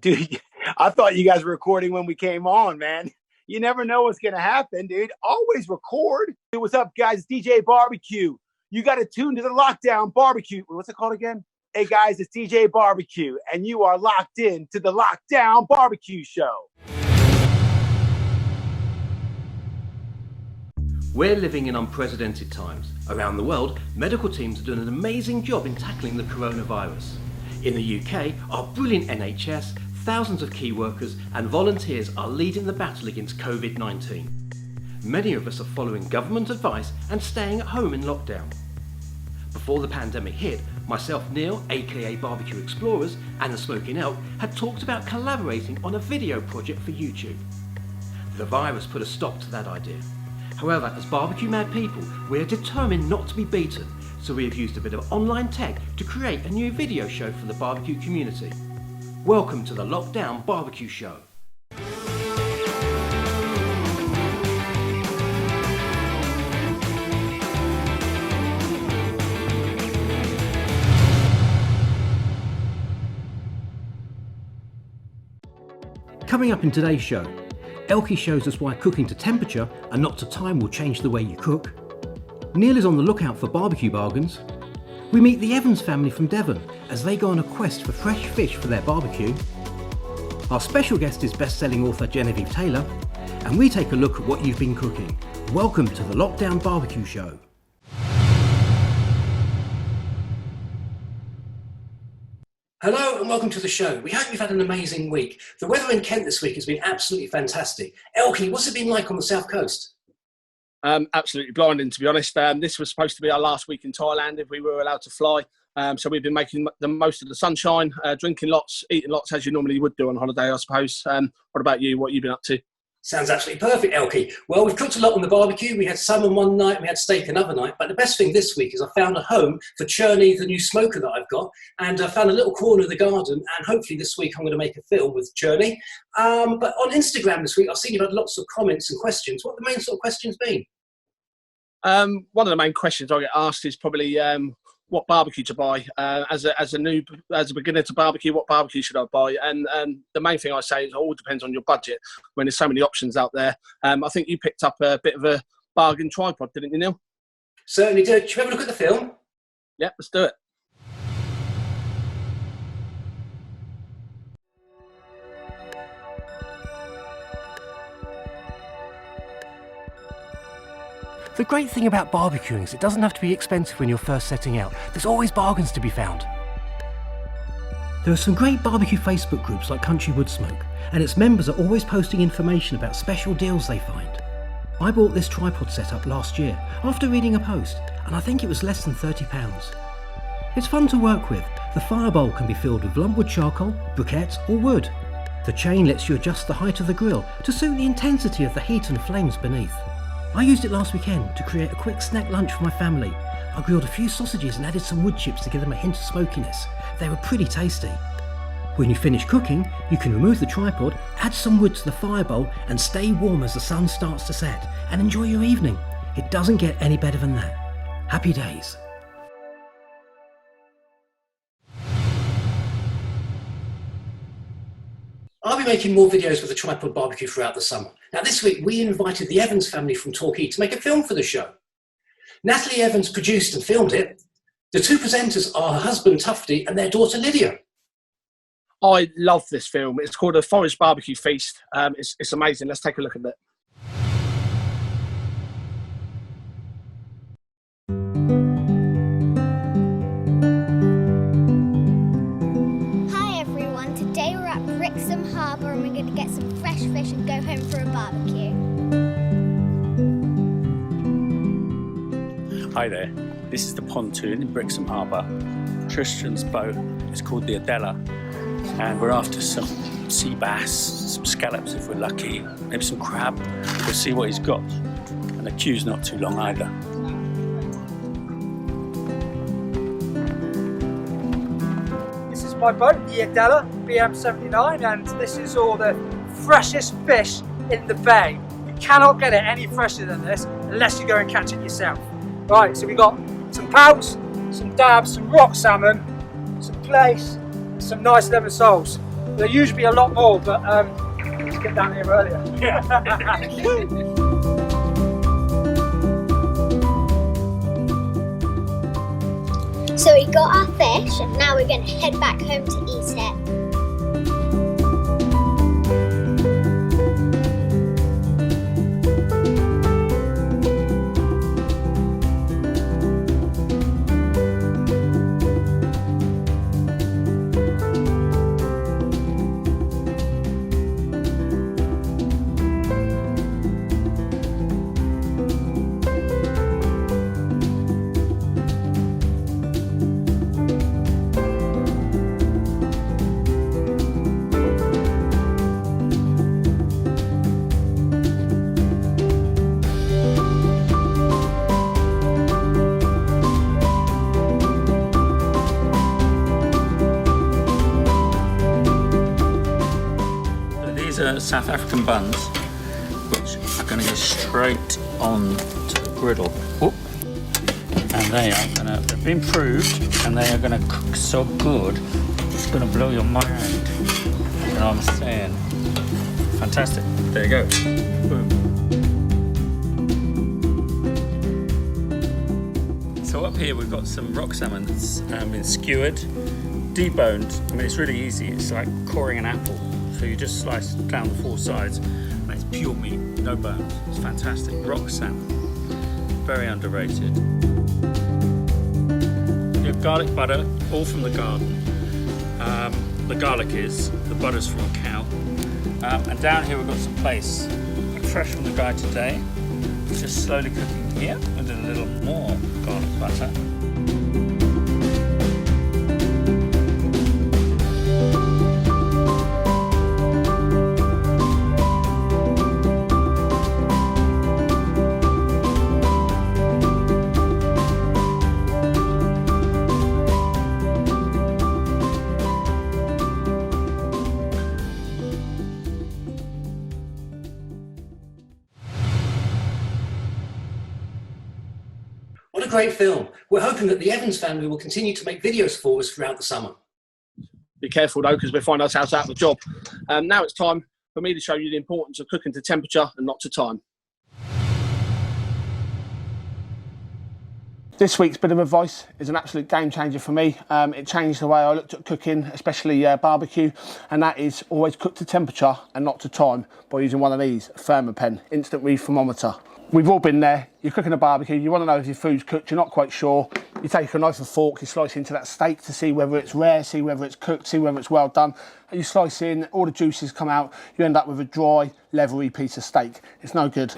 Dude, I thought you guys were recording when we came on, man. You never know what's going to happen, dude. Always record. Hey, what's up, guys? It's DJ Barbecue. You got to tune to the Lockdown BBQ. What's it called again? Hey, guys, it's DJ Barbecue, and you are locked in to the Lockdown BBQ Show. We're living in unprecedented times. Around the world, medical teams are doing an amazing job in tackling the coronavirus. In the UK, our brilliant NHS, thousands of key workers and volunteers are leading the battle against COVID-19. Many of us are following government advice and staying at home in lockdown. Before the pandemic hit, myself, Neal, aka Barbecue Explorers, and the Smoking Elk had talked about collaborating on a video project for YouTube. The virus put a stop to that idea. However, as barbecue mad people, we are determined not to be beaten, so we have used a bit of online tech to create a new video show for the barbecue community. Welcome to the Lockdown BBQ Show. Coming up in today's show, Elky shows us why cooking to temperature and not to time will change the way you cook. Neal is on the lookout for barbecue bargains. We meet the Evans family from Devon as they go on a quest for fresh fish for their barbecue. Our special guest is best-selling author Genevieve Taylor, and we take a look at what you've been cooking. Welcome to the Lockdown BBQ Show. Hello and welcome to the show. We hope you've had an amazing week. The weather in Kent this week has been absolutely fantastic. Elky, what's it been like on the south coast? Absolutely blinding, to be honest. This was supposed to be our last week in Thailand if we were allowed to fly. So we've been making the most of the sunshine, drinking lots, eating lots as you normally would do on holiday, I suppose. What about you? What have you been up to? Sounds absolutely perfect, Elky. Well, we've cooked a lot on the barbecue. We had salmon one night, we had steak another night. But the best thing this week is I found a home for Cherney, the new smoker that I've got. And I found a little corner of the garden. And hopefully this week I'm going to make a film with Cherney. But on Instagram this week, I've seen you've had lots of comments and questions. What have the main sort of questions been? One of the main questions I get asked is probably what barbecue to buy. As a beginner to barbecue, what barbecue should I buy? And the main thing I say is it all depends on your budget when there's so many options out there. I think you picked up a bit of a bargain tripod, didn't you, Neal? Certainly did. Should we have a look at the film? Yeah, let's do it. The great thing about barbecuing is it doesn't have to be expensive when you're first setting out. There's always bargains to be found. There are some great barbecue Facebook groups like Country Wood Smoke, and its members are always posting information about special deals they find. I bought this tripod setup last year after reading a post, and I think it was less than £30. It's fun to work with. The fire bowl can be filled with lumpwood charcoal, briquettes or wood. The chain lets you adjust the height of the grill to suit the intensity of the heat and flames beneath. I used it last weekend to create a quick snack lunch for my family. I grilled a few sausages and added some wood chips to give them a hint of smokiness. They were pretty tasty. When you finish cooking, you can remove the tripod, add some wood to the fire bowl and stay warm as the sun starts to set and enjoy your evening. It doesn't get any better than that. Happy days. I'll be making more videos with the tripod barbecue throughout the summer. Now this week we invited the Evans family from Torquay to make a film for the show. Natalie Evans produced and filmed it. The two presenters are her husband Tufty and their daughter Lydia. I love this film. It's called Foraged BBQ Feast. It's amazing. Let's take a look at it. And we're going to get some fresh fish and go home for a barbecue. Hi there, this is the pontoon in Brixham Harbour. Tristan's boat is called the Adela, and we're after some sea bass, some scallops if we're lucky, maybe some crab. We'll see what he's got, and the queue's not too long either. This is my boat, the Adela BM79, and this is all the freshest fish in the bay. You cannot get it any fresher than this unless you go and catch it yourself. Right, so we got some pouts, some dabs, some rock salmon, some plaice, and some nice lemon soles. There used to be a lot more, but let's get down here earlier. So we got our fish and now we're going to head back home to eat it. South African buns, which are going to go straight on to the griddle. Oop. And they've been proved, and they are going to cook so good, it's going to blow your mind. You know what I'm saying? Fantastic. There you go. Boom. So up here we've got some rock salmon that's been skewered, deboned. I mean, it's really easy. It's like coring an apple. So you just slice down the four sides and it's pure meat, no bones. It's fantastic. Rock salmon, very underrated. You have garlic butter, all from the garden. The garlic is, the butter's from a cow. And down here we've got some plaice, fresh from the guy today. Just slowly cooking here with a little more garlic butter. What a great film. We're hoping that the Evans family will continue to make videos for us throughout the summer. Be careful though, because we find ourselves out of the job. Now it's time for me to show you the importance of cooking to temperature and not to time. This week's bit of advice is an absolute game changer for me. It changed the way I looked at cooking, especially barbecue, and that is always cook to temperature and not to time by using one of these, Thermopen instant read thermometer. We've all been there. You're cooking a barbecue, you want to know if your food's cooked, you're not quite sure. You take a knife and fork, you slice into that steak to see whether it's rare, see whether it's cooked, see whether it's well done. And you slice in, all the juices come out, you end up with a dry, leathery piece of steak. It's no good.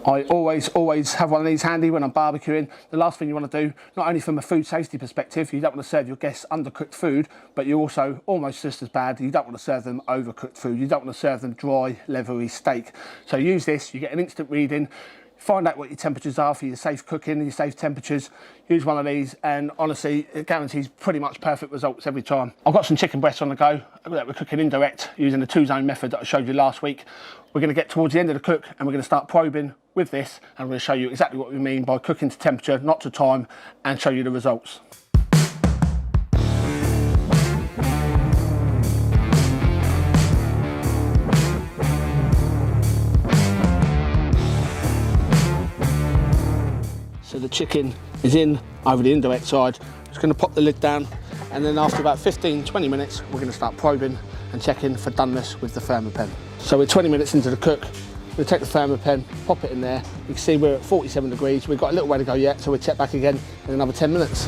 I always have one of these handy when I'm barbecuing. The last thing you want to do, not only from a food safety perspective, you don't want to serve your guests undercooked food, but you also, almost just as bad, you don't want to serve them overcooked food. You don't want to serve them dry, leathery steak. So use this, you get an instant reading. Find out what your temperatures are for your safe cooking, your safe temperatures. Use one of these and honestly, it guarantees pretty much perfect results every time. I've got some chicken breasts on the go that we're cooking indirect using the 2-zone method that I showed you last week. We're going to get towards the end of the cook and we're going to start probing with this, and I'm going to show you exactly what we mean by cooking to temperature, not to time, and show you the results. So the chicken is in over the indirect side. Just going to pop the lid down, and then after about 15-20 minutes we're going to start probing and checking for doneness with the Thermopen. So we're 20 minutes into the cook. We'll take the Thermopen, pop it in there. You can see we're at 47 degrees. We've got a little way to go yet, so we'll check back again in another 10 minutes.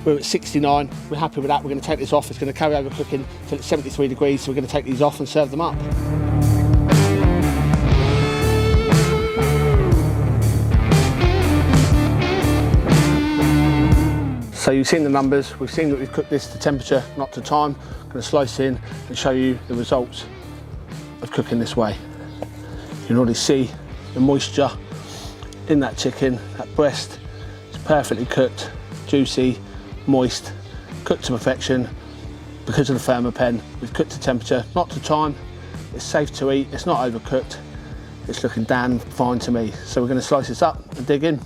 We're at 69, we're happy with that. We're going to take this off. It's going to carry over cooking till it's 73 degrees, so we're going to take these off and serve them up. So you've seen the numbers, we've seen that we've cooked this to temperature, not to time. I'm going to slice in and show you the results of cooking this way. You can already see the moisture in that chicken, that breast. It's perfectly cooked, juicy, moist, cooked to perfection. Because of the Thermopen, we've cooked to temperature, not to time. it's safe to eat, it's not overcooked, it's looking damn fine to me. So we're going to slice this up and dig in.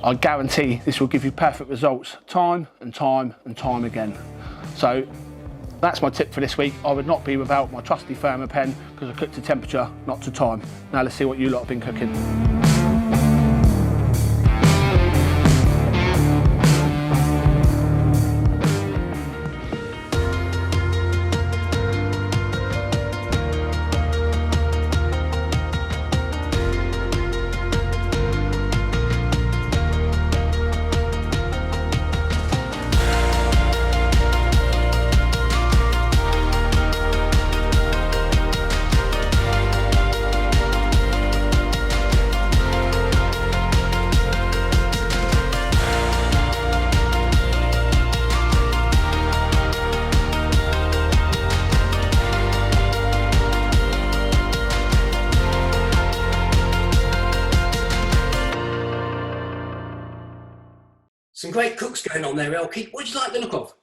I guarantee this will give you perfect results time and time and time again. So that's my tip for this week. I would not be without my trusty thermo pen because I cook to temperature, not to time. Now let's see what you lot have been cooking. Some great cooks going on there, Elky. What do you like the look of?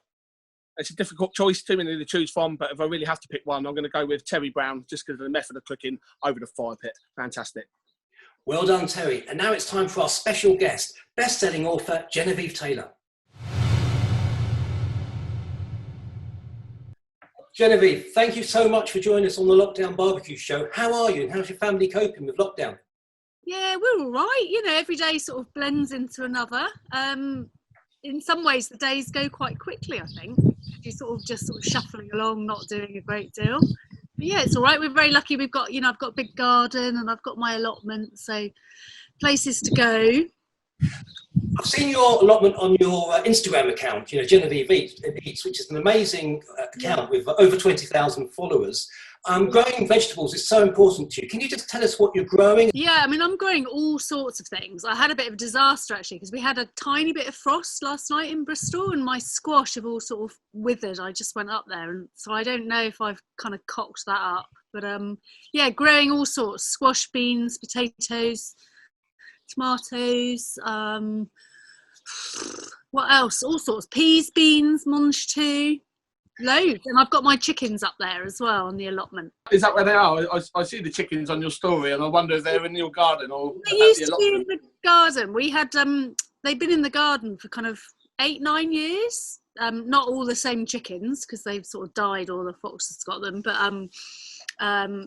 It's a difficult choice, too many to choose from, but if I really have to pick one, I'm going to go with Terry Brown, just because of the method of cooking over the fire pit. Fantastic. Well done, Terry. And now it's time for our special guest, best-selling author Genevieve Taylor. Genevieve, thank you so much for joining us on the Lockdown BBQ Show. How are you and how's your family coping with lockdown? Yeah, we're all right. You know, every day sort of blends into another. In some ways, the days go quite quickly, I think. You're sort of shuffling along, not doing a great deal. But yeah, it's all right. We're very lucky. We've got, I've got a big garden and I've got my allotment, so places to go. I've seen your allotment on your Instagram account, Genevieve Eats, which is an amazing account with over 20,000 followers. Growing vegetables is so important to you. Can you just tell us what you're growing? Yeah, I mean, I'm growing all sorts of things. I had a bit of a disaster, actually, because we had a tiny bit of frost last night in Bristol and my squash have all sort of withered. I just went up there, and so I don't know if I've kind of cocked that up. But yeah, growing all sorts: squash, beans, potatoes, tomatoes, what else? All sorts: peas, beans, mange too. Loads. And I've got my chickens up there as well on the allotment. Is that where they are? I see the chickens on your story and I wonder if they're in your garden or they used to be in the garden. We had they've been in the garden for kind of 8-9 years. Not all the same chickens because they've sort of died, all the foxes got them,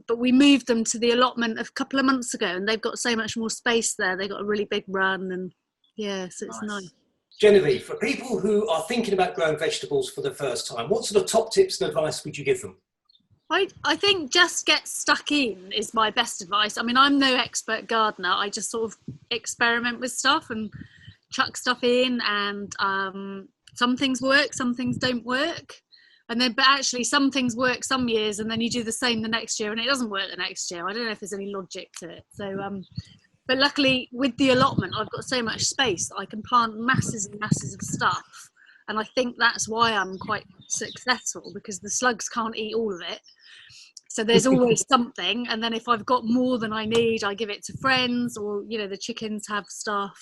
but we moved them to the allotment a couple of months ago and they've got so much more space there. They got a really big run and yeah, so it's nice. Genevieve, for people who are thinking about growing vegetables for the first time, what sort of top tips and advice would you give them? I think just get stuck in is my best advice. I mean, I'm no expert gardener. I just sort of experiment with stuff and chuck stuff in, and some things work, some things don't work. And then, but actually some things work some years and then you do the same the next year and it doesn't work the next year. I don't know if there's any logic to it. So, but luckily with the allotment, I've got so much space that I can plant masses and masses of stuff. And I think that's why I'm quite successful, because the slugs can't eat all of it. So there's always something. And then if I've got more than I need, I give it to friends, or, the chickens have stuff.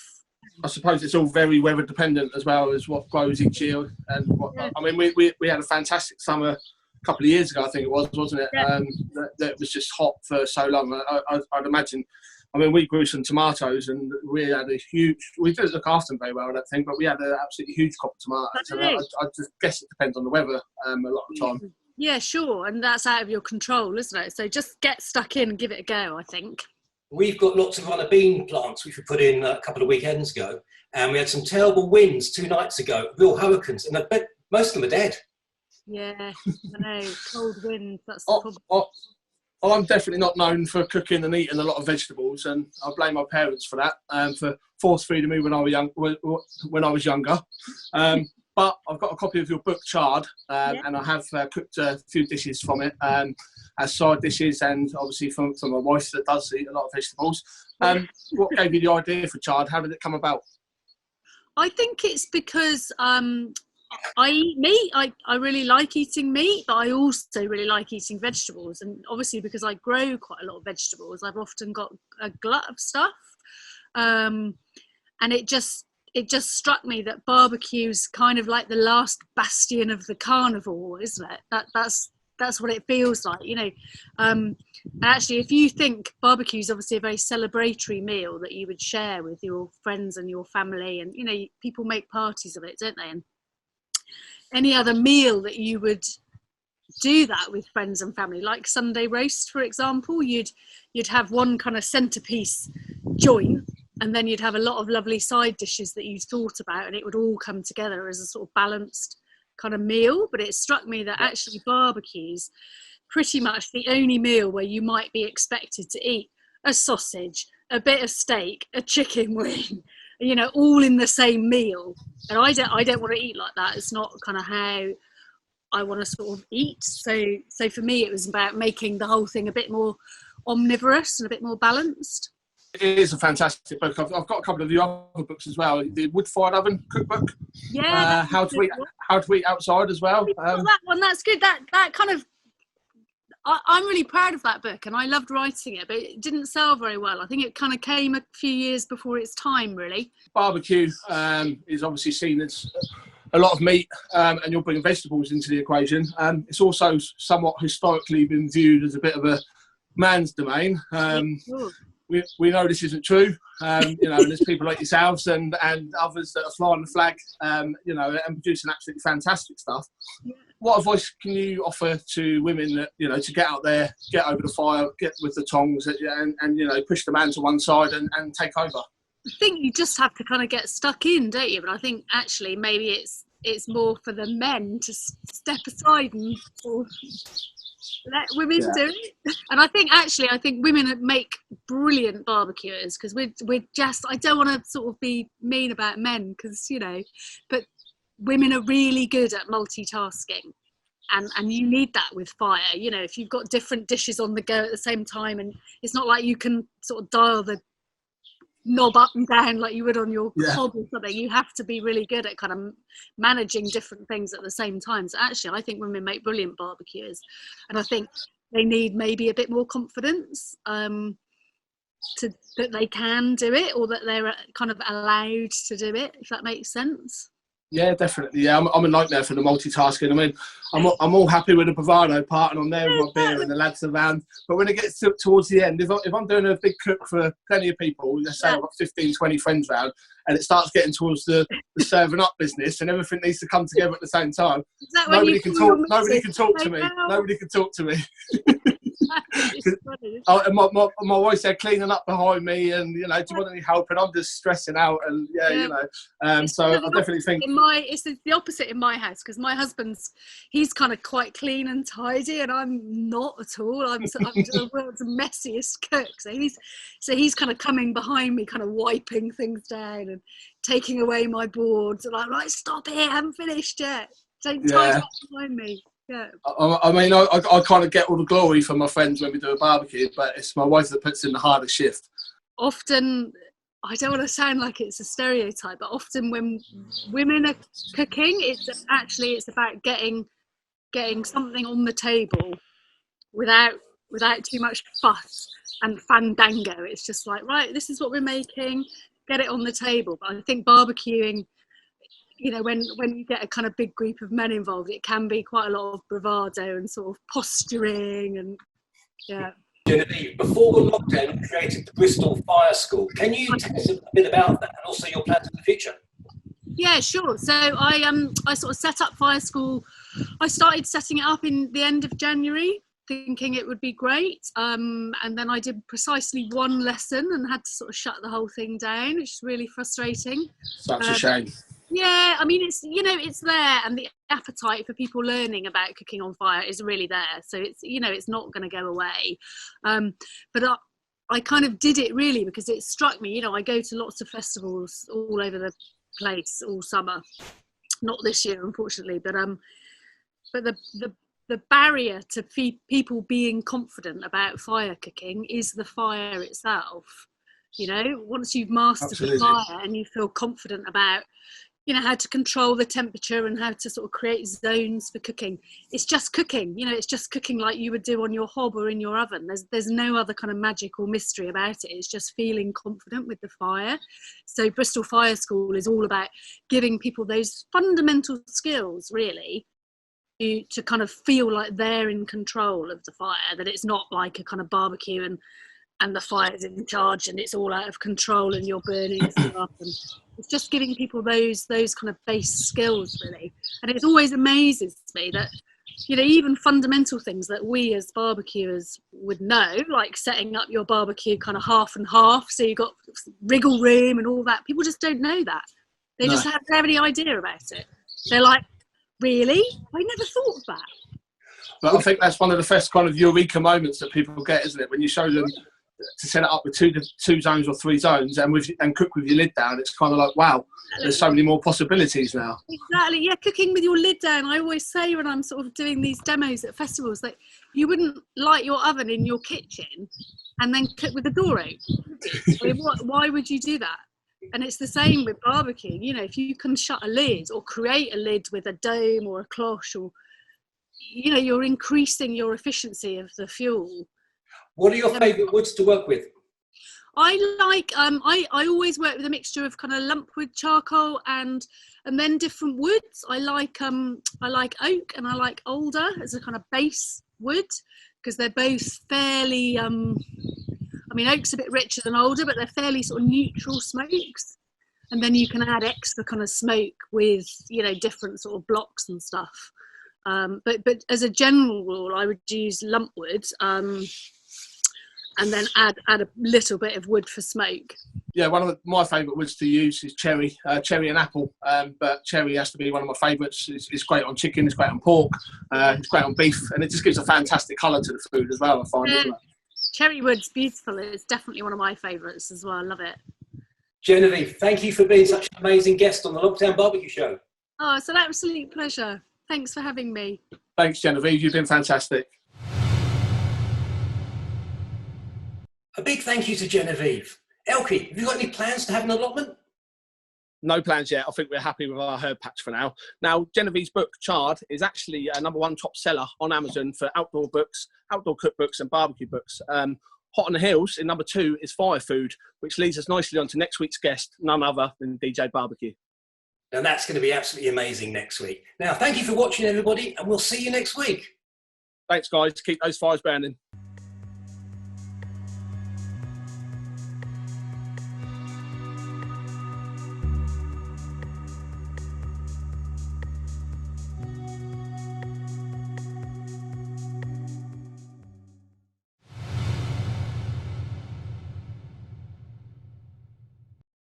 I suppose it's all very weather dependent as well as what grows each year. And I mean, we had a fantastic summer a couple of years ago, I think it was, wasn't it? Yeah. That was just hot for so long. I'd imagine. I mean, we grew some tomatoes and we had we didn't look after them very well, I don't think, but we had an absolutely huge crop of tomatoes. And I just guess it depends on the weather a lot of the time. Yeah, sure. And that's out of your control, isn't it? So just get stuck in and give it a go, I think. We've got lots of runner bean plants, which we put in a couple of weekends ago. And we had some terrible winds 2 nights ago, real hurricanes, and I bet most of them are dead. Yeah, I know. Cold winds, that's the problem. I'm definitely not known for cooking and eating a lot of vegetables, and I blame my parents for that, for force-feeding me when I was younger. But I've got a copy of your book, Chard, and I have cooked a few dishes from it as side dishes, and obviously from my wife that does eat a lot of vegetables. What gave you the idea for Chard? How did it come about? I think it's because I eat meat. I really like eating meat, but I also really like eating vegetables. And obviously, because I grow quite a lot of vegetables, I've often got a glut of stuff. And it just struck me that barbecue's kind of like the last bastion of the carnivore, isn't it? That's what it feels like, you know. And actually, if you think barbecue is obviously a very celebratory meal that you would share with your friends and your family, and you know, people make parties of it, don't they? And any other meal that you would do that with friends and family, like Sunday roast, for example, you'd have one kind of centerpiece joint, and then you'd have a lot of lovely side dishes that you thought about, and it would all come together as a sort of balanced kind of meal. But it struck me that actually barbecue's pretty much the only meal where you might be expected to eat a sausage, a bit of steak, a chicken wing, you know, all in the same meal. And I don't want to eat like that. It's not kind of how I want to sort of eat. So for me, it was about making the whole thing a bit more omnivorous and a bit more balanced. It is a fantastic book. I've got a couple of the other books as well. The Wood-Fired Oven Cookbook. Yeah. How to eat outside as well. That one, that's good. That kind of, I'm really proud of that book, and I loved writing it, but it didn't sell very well. I think it kind of came a few years before its time, really. Barbecue is obviously seen as a lot of meat, and you're bringing vegetables into the equation. It's also somewhat historically been viewed as a bit of a man's domain. We know this isn't true, you know, and there's people like yourselves and others that are flying the flag, you know, and producing absolutely fantastic stuff. What advice can you offer to women that, you know, to get out there, get over the fire, get with the tongs, and you know, push the man to one side and take over? I think you just have to kind of get stuck in, don't you? But I think actually maybe it's more for the men to step aside and sort of let women do it. And I think women make brilliant barbecuers, because we're just, I don't want to sort of be mean about men, because, you know, but women are really good at multitasking, and you need that with fire. You know, if you've got different dishes on the go at the same time, and it's not like you can sort of dial the knob up and down like you would on your hob or something. You have to be really good at kind of managing different things at the same time. So actually, I think women make brilliant barbecuers, and I think they need maybe a bit more confidence that they can do it, or that they're kind of allowed to do it, if that makes sense. Yeah, definitely. Yeah, I'm a nightmare for the multitasking. I mean, I'm all happy with the bravado part, and I'm there with my beer and the lads around. But when it gets towards the end, if I'm doing a big cook for plenty of people, let's say I've got 15, 20 friends round, and it starts getting towards the serving up business, and everything needs to come together at the same time, nobody can talk to me. Nobody can talk to me. My wife's there cleaning up behind me, and you know, do you want any help? And I'm just stressing out, and you know, so I definitely think it's the opposite in my house, because my husband's, he's kind of quite clean and tidy, and I'm not at all. I'm the world's messiest cook. So he's kind of coming behind me, kind of wiping things down and taking away my boards, and I'm like, stop it, I haven't finished yet. Don't tie up behind me. Yeah. I mean, I kind of get all the glory from my friends when we do a barbecue, but it's my wife that puts in the hardest shift. Often, I don't want to sound like it's a stereotype, but often when women are cooking, it's about getting something on the table without too much fuss and fandango. It's just like, right, this is what we're making, get it on the table. But I think barbecuing, you know, when you get a kind of big group of men involved, it can be quite a lot of bravado and sort of posturing, and Genevieve, before the lockdown, you created the Bristol Fire School. Can you tell us a bit about that, and also your plans for the future? Yeah, sure. So I sort of set up Fire School. I started setting it up in the end of January, thinking it would be great, and then I did precisely one lesson and had to sort of shut the whole thing down, which is really frustrating. Such a shame. Yeah, I mean, it's, you know, it's there, and the appetite for people learning about cooking on fire is really there. So it's, you know, it's not going to go away. But I kind of did it really because it struck me, you know, I go to lots of festivals all over the place all summer. Not this year, unfortunately, but the barrier to people being confident about fire cooking is the fire itself. You know, once you've mastered the fire and you feel confident about you know, how to control the temperature and how to sort of create zones for cooking. It's just cooking, you know, it's just cooking like you would do on your hob or in your oven. There's no other kind of magic or mystery about it. It's just feeling confident with the fire. So Bristol Fire School is all about giving people those fundamental skills, really, to kind of feel like they're in control of the fire, that it's not like a kind of barbecue and the fire's in charge and it's all out of control and you're burning stuff. And it's just giving people those kind of base skills, really. And it always amazes me that, you know, even fundamental things that we as barbecuers would know, like setting up your barbecue kind of half and half, so you've got wriggle room and all that. People just don't know that. They just don't have any idea about it. They're like, really? I never thought of that. But I think that's one of the first kind of eureka moments that people get, isn't it? When you show them to set it up with two zones or 3 zones and cook with your lid down, it's kind of like, wow, there's so many more possibilities now. Exactly, yeah, cooking with your lid down. I always say when I'm sort of doing these demos at festivals that you wouldn't light your oven in your kitchen and then cook with the door open. I mean, why would you do that? And it's the same with barbecue. You know, if you can shut a lid or create a lid with a dome or a cloche, or, you know, you're increasing your efficiency of the fuel. What are your favourite woods to work with? I like, I always work with a mixture of kind of lumpwood, charcoal, and then different woods. I like oak and I like alder as a kind of base wood, because they're both fairly, I mean, oak's a bit richer than alder, but they're fairly sort of neutral smokes. And then you can add extra kind of smoke with, you know, different sort of blocks and stuff. But as a general rule, I would use lumpwood, and then add a little bit of wood for smoke. Yeah, one of my favourite woods to use is cherry and apple. But cherry has to be one of my favourites. It's great on chicken, it's great on pork, it's great on beef, and it just gives a fantastic colour to the food as well, I find. Yeah. Cherry wood's beautiful. It's definitely one of my favourites as well. I love it. Genevieve, thank you for being such an amazing guest on the Lockdown BBQ Show. Oh, it's an absolute pleasure. Thanks for having me. Thanks, Genevieve. You've been fantastic. A big thank you to Genevieve. Elky, have you got any plans to have an allotment? No plans yet. I think we're happy with our herb patch for now. Now, Genevieve's book, Charred, is actually a #1 top seller on Amazon for outdoor books, outdoor cookbooks and barbecue books. Hot on the Heels in #2 is Fire Food, which leads us nicely on to next week's guest, none other than DJ Barbecue. Now that's going to be absolutely amazing next week. Now, thank you for watching, everybody, and we'll see you next week. Thanks, guys. Keep those fires burning.